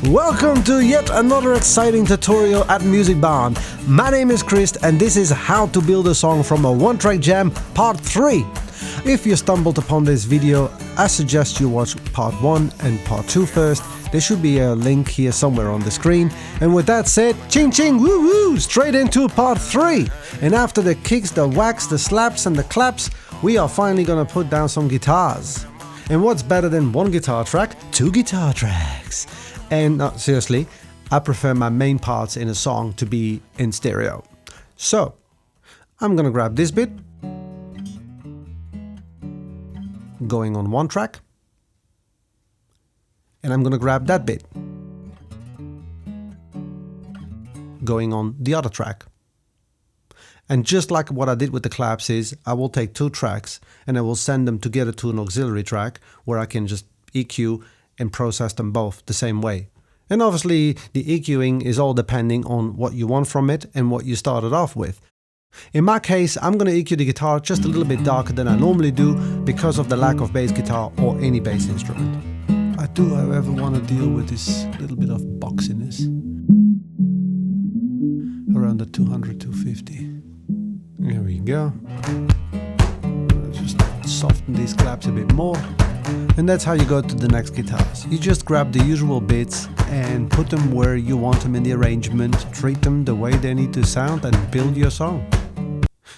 Welcome to yet another exciting tutorial at Music Barn. My name is Chris and this is how to build a song from a one-track jam part 3. If you stumbled upon this video, I suggest you watch part 1 and part 2 first. There should be a link here somewhere on the screen. And with that said, ching ching woo woo, straight into part 3. And after the kicks, the whacks, the slaps and the claps, we are finally gonna put down some guitars. And what's better than one guitar track? 2 guitar tracks. And seriously, I prefer my main parts in a song to be in stereo. So, I'm gonna grab this bit, going on one track, and I'm gonna grab that bit, going on the other track. And just like what I did with the claps is, I will take 2 tracks and I will send them together to an auxiliary track where I can just EQ and process them both the same way. And obviously the EQing is all depending on what you want from it and what you started off with. In my case, I'm going to EQ the guitar just a little bit darker than I normally do because of the lack of bass guitar or any bass instrument. I do, however, want to deal with this little bit of boxiness around the 200, 250. There we go. Just soften these claps a bit more. And that's how you go to the next guitars. You just grab the usual bits and put them where you want them in the arrangement, treat them the way they need to sound and build your song.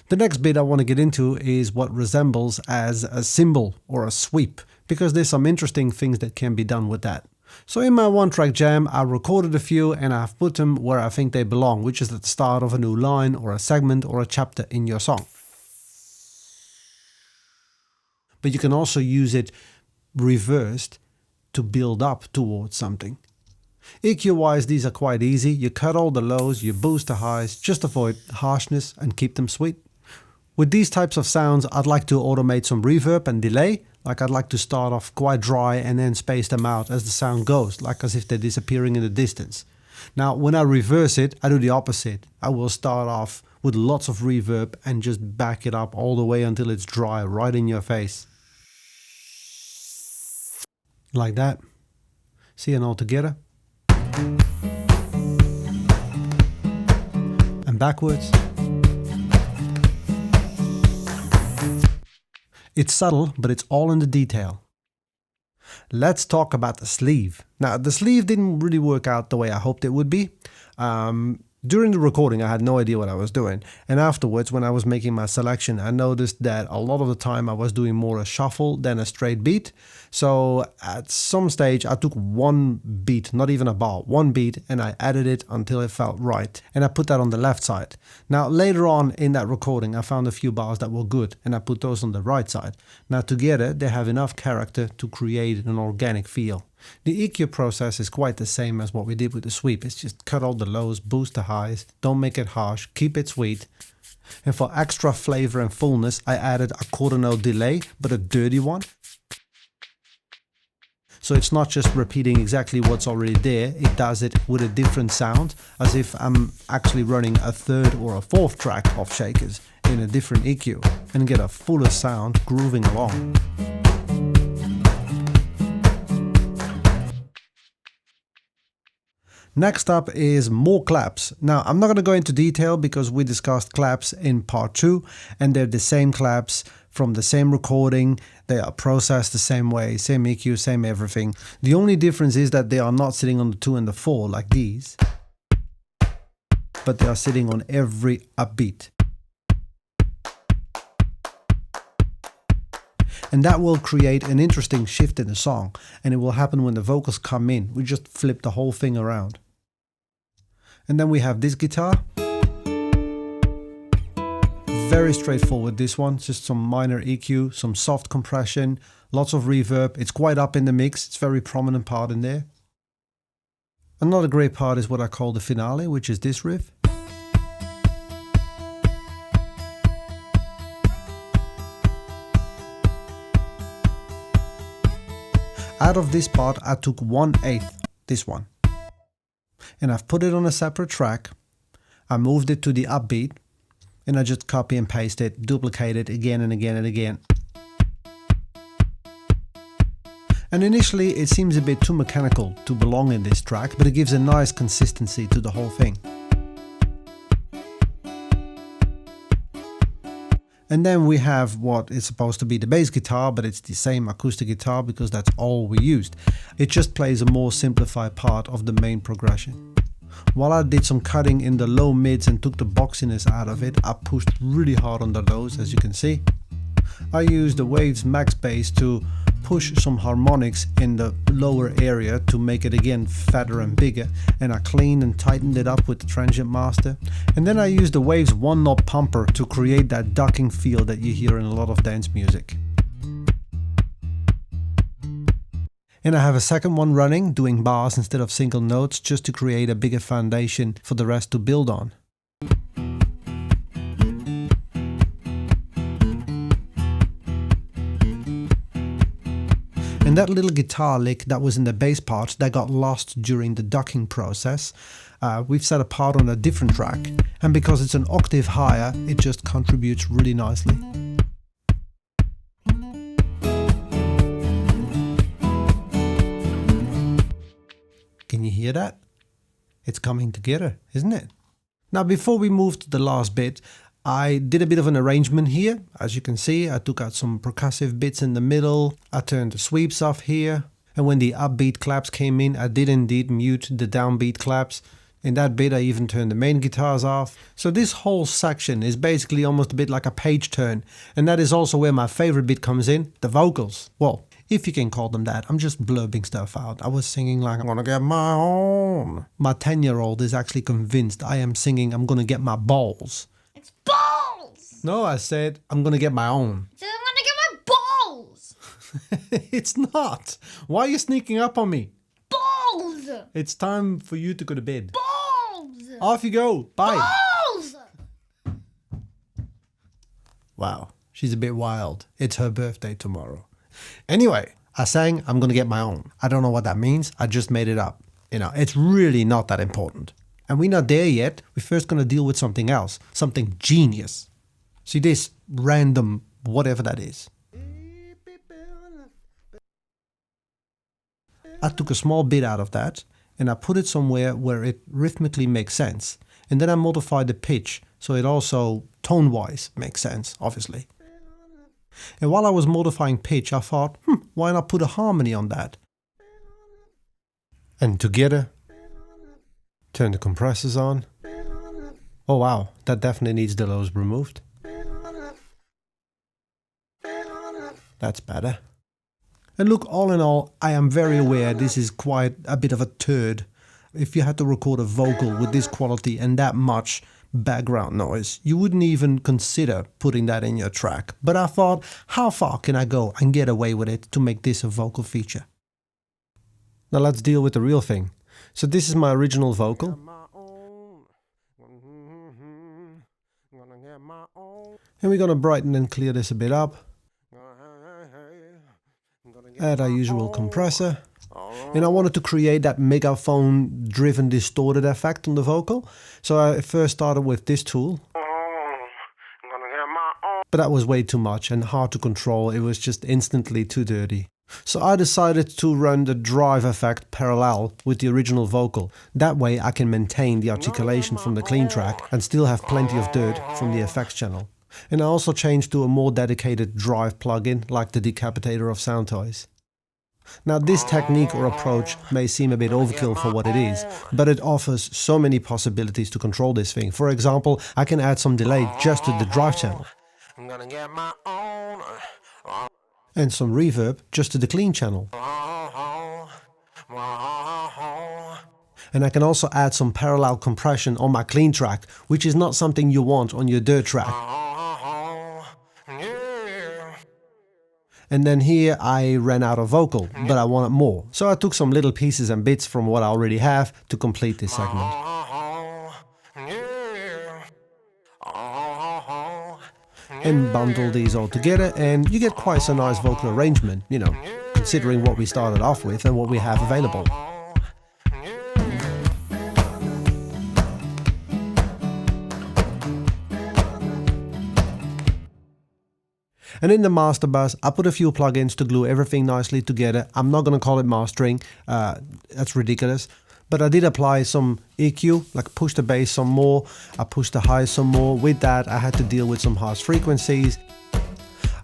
The next bit I want to get into is what resembles as a cymbal or a sweep, because there's some interesting things that can be done with that. So in my one-track jam, I recorded a few and I've put them where I think they belong, which is at the start of a new line or a segment or a chapter in your song. But you can also use it reversed to build up towards something. EQ wise, these are quite easy. You cut all the lows, you boost the highs, just avoid harshness and keep them sweet. With these types of sounds, I'd like to automate some reverb and delay. Like I'd like to start off quite dry and then space them out as the sound goes, like as if they're disappearing in the distance. Now, when I reverse it, I do the opposite. I will start off with lots of reverb and just back it up all the way until it's dry, right in your face. Like that. See it all together. And backwards. It's subtle, but it's all in the detail. Let's talk about the sleeve. Now, the sleeve didn't really work out the way I hoped it would be. During the recording, I had no idea what I was doing. And afterwards, when I was making my selection, I noticed that a lot of the time I was doing more a shuffle than a straight beat. So at some stage, I took one beat, not even a bar, one beat, and I added it until it felt right. And I put that on the left side. Now, later on in that recording, I found a few bars that were good, and I put those on the right side. Now, together, they have enough character to create an organic feel. The EQ process is quite the same as what we did with the sweep. It's just cut all the lows, boost the highs, don't make it harsh, keep it sweet. And for extra flavor and fullness, I added a quarter note delay, but a dirty one. So it's not just repeating exactly what's already there, it does it with a different sound, as if I'm actually running a 3rd or a 4th track of shakers in a different EQ and get a fuller sound grooving along. Next up is more claps. Now, I'm not going to go into detail because we discussed claps in part 2 and they're the same claps from the same recording. They are processed the same way, same EQ, same everything. The only difference is that they are not sitting on the 2 and the 4 like these, but they are sitting on every upbeat. And that will create an interesting shift in the song, and it will happen when the vocals come in. We just flip the whole thing around. And then we have this guitar. Very straightforward, this one. Just some minor EQ, some soft compression, lots of reverb. It's quite up in the mix. It's a very prominent part in there. Another great part is what I call the finale, which is this riff. Out of this part, I took 1/8, this one. And I've put it on a separate track. I moved it to the upbeat, and I just copy and paste it, duplicate it again and again and again. And initially it seems a bit too mechanical to belong in this track, but it gives a nice consistency to the whole thing. And then we have what is supposed to be the bass guitar, but it's the same acoustic guitar because that's all we used. It just plays a more simplified part of the main progression. While I did some cutting in the low mids and took the boxiness out of it, I pushed really hard on the lows, as you can see. I used the Waves Max Bass to push some harmonics in the lower area to make it again fatter and bigger, and I cleaned and tightened it up with the Transient Master. And then I used the Waves 1-knob pumper to create that ducking feel that you hear in a lot of dance music. And I have a second one running, doing bars instead of single notes, just to create a bigger foundation for the rest to build on. And that little guitar lick that was in the bass part that got lost during the ducking process, we've set apart on a different track, and because it's an octave higher, it just contributes really nicely. Can you hear that? It's coming together, isn't it? Now, before we move to the last bit, I did a bit of an arrangement here. As you can see, I took out some percussive bits in the middle. I turned the sweeps off here. And when the upbeat claps came in, I did indeed mute the downbeat claps. In that bit, I even turned the main guitars off. So this whole section is basically almost a bit like a page turn. And that is also where my favorite bit comes in, the vocals. Well, if you can call them that. I'm just blurbing stuff out. I was singing like, I'm gonna get my own. My 10-year-old is actually convinced I am singing, I'm gonna get my balls. It's balls! No, I said, I'm gonna get my own. I said, I'm gonna get my balls! It's not. Why are you sneaking up on me? Balls! It's time for you to go to bed. Balls! Off you go. Bye. Balls! Wow, she's a bit wild. It's her birthday tomorrow. Anyway, I sang, I'm gonna get my own. I don't know what that means. I just made it up. You know, it's really not that important. And we're not there yet. We're first gonna deal with something else. Something genius. See this random whatever that is. I took a small bit out of that and I put it somewhere where it rhythmically makes sense. And then I modified the pitch so it also tone-wise makes sense, obviously. And while I was modifying pitch, I thought, why not put a harmony on that? And together, turn the compressors on. Oh wow, that definitely needs the lows removed. That's better. And look, all in all, I am very aware this is quite a bit of a turd. If you had to record a vocal with this quality and that much background noise, you wouldn't even consider putting that in your track. But I thought, how far can I go and get away with it to make this a vocal feature? Now let's deal with the real thing. So this is my original vocal. And we're gonna brighten and clear this a bit up. Add our usual compressor. And I wanted to create that megaphone driven distorted effect on the vocal. So I first started with this tool. But that was way too much and hard to control. It was just instantly too dirty. So I decided to run the drive effect parallel with the original vocal. That way I can maintain the articulation from the clean track and still have plenty of dirt from the effects channel. And I also changed to a more dedicated drive plugin like the Decapitator of sound toys. Now this technique or approach may seem a bit overkill for what it is, but it offers so many possibilities to control this thing. For example, I can add some delay just to the drive channel. And some reverb just to the clean channel. And I can also add some parallel compression on my clean track, which is not something you want on your dirt track. And then here I ran out of vocal, but I wanted more. So I took some little pieces and bits from what I already have to complete this segment. And bundle these all together and you get quite a nice vocal arrangement, you know, considering what we started off with and what we have available. And in the master bus, I put a few plugins to glue everything nicely together. I'm not going to call it mastering, that's ridiculous. But I did apply some EQ, like push the bass some more, I pushed the highs some more. With that, I had to deal with some harsh frequencies.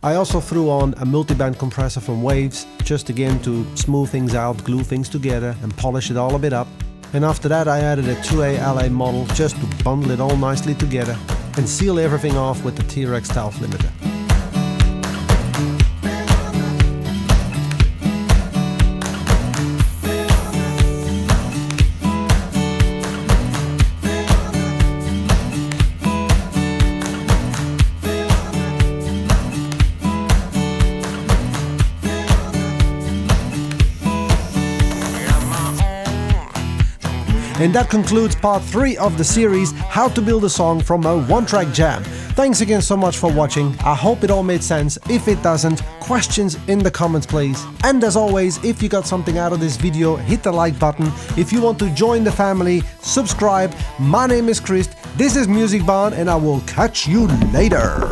I also threw on a multiband compressor from Waves, just again to smooth things out, glue things together and polish it all a bit up. And after that I added a 2A LA model just to bundle it all nicely together and seal everything off with the T-Rex Stealth limiter. And that concludes part 3 of the series, How to Build a Song from a one-track jam. Thanks again so much for watching. I hope it all made sense. If it doesn't, questions in the comments please. And as always, if you got something out of this video, hit the like button. If you want to join the family, subscribe. My name is Chris, this is Music Barn, and I will catch you later.